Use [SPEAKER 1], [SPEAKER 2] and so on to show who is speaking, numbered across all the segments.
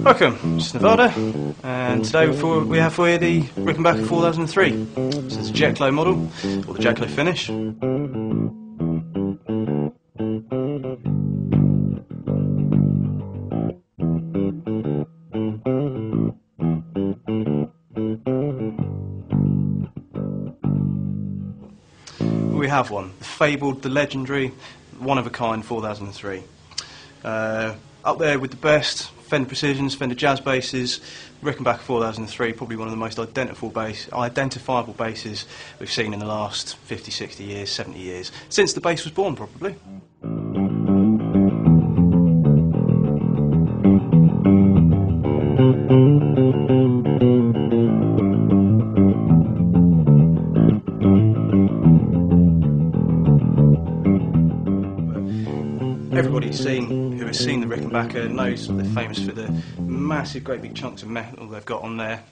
[SPEAKER 1] Welcome, it's Nevada, and today we have for you the Rickenbacker 4003. This is a Jeklo model, or the Jeklo finish. We have one, the fabled, the legendary, one-of-a-kind 4003. Up there with the best, Fender Precisions, Fender Jazz basses, Rickenbacker 4003, probably one of the most identifiable basses we've seen in the last 50, 60 years, 70 years, since the bass was born probably. Everybody who has seen the Rickenbacker knows that they're famous for the massive, great big chunks of metal they've got on there.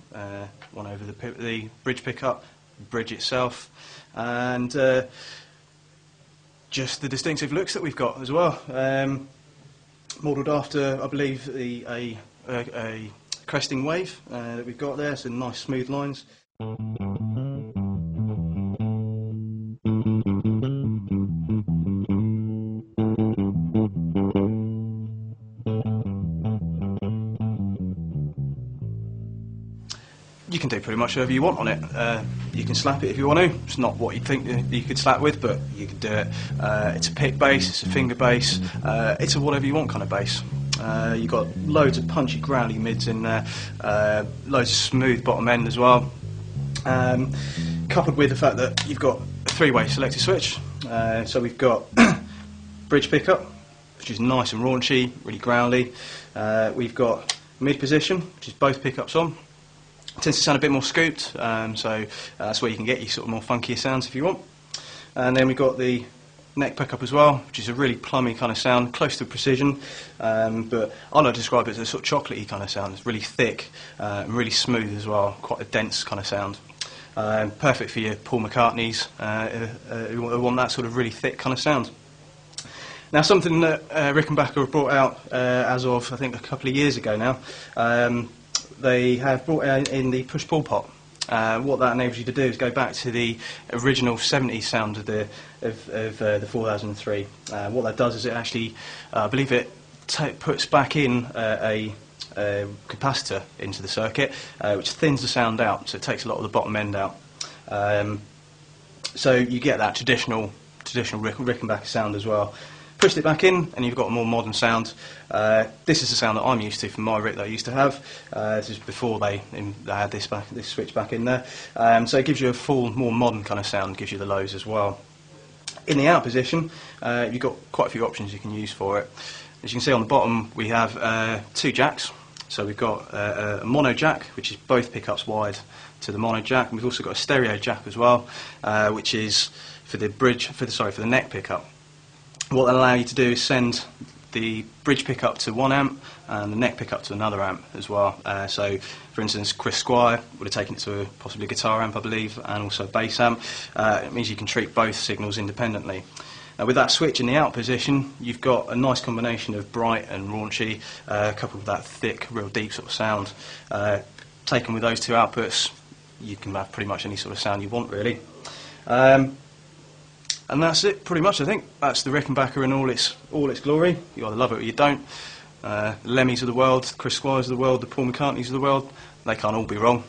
[SPEAKER 1] One over the bridge pickup, the bridge itself, and just the distinctive looks that we've got as well. Modelled after, I believe, a cresting wave that we've got there, so nice smooth lines. You can do pretty much whatever you want on it. You can slap it if you want to. It's not what you'd think that you could slap with, but you could do it. It's a pick bass, it's a finger bass, it's a whatever you want kind of bass. You've got loads of punchy, growly mids in there, loads of smooth bottom end as well. Coupled with the fact that you've got a three-way selector switch. So we've got bridge pickup, which is nice and raunchy, really growly. We've got mid position, which is both pickups on. Tends to sound a bit more scooped, so that's where you can get your sort of more funkier sounds if you want. And then we've got the neck pickup as well, which is a really plummy kind of sound, close to precision, but I like to describe it as a sort of chocolatey kind of sound. It's really thick and really smooth as well, quite a dense kind of sound. Perfect for your Paul McCartneys who want that sort of really thick kind of sound. Now, something that Rickenbacker have brought out as of, I think, a couple of years ago now. They have brought in the push-pull pot. What that enables you to do is go back to the original 70s sound of the 4003. What that does is it actually, I believe it puts back in a capacitor into the circuit, which thins the sound out, so it takes a lot of the bottom end out. So you get that traditional Rickenbacker sound as well. Pushed it back in, and you've got a more modern sound. This is the sound that I'm used to from my Rick that I used to have. This is before they had this switch back in there. So it gives you a full, more modern kind of sound. Gives you the lows as well. In the out position, you've got quite a few options you can use for it. As you can see on the bottom, we have two jacks. So we've got a mono jack, which is both pickups wide to the mono jack, and we've also got a stereo jack as well, which is for the neck pickup. What that'll allow you to do is send the bridge pickup to 1 amp and the neck pickup to another amp as well. So, for instance, Chris Squire would have taken it to possibly a guitar amp, I believe, and also a bass amp. It means you can treat both signals independently. With that switch in the out position, you've got a nice combination of bright and raunchy, coupled with that thick, real deep sort of sound. Taken with those two outputs, you can have pretty much any sort of sound you want, really. And that's it, pretty much. I think that's the Rickenbacker in all its glory. You either love it or you don't. The Lemmys of the world, Chris Squires of the world, the Paul McCartneys of the world, they can't all be wrong.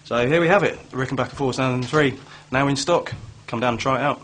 [SPEAKER 1] So here we have it, the Rickenbacker 4003, now in stock. Come down and try it out.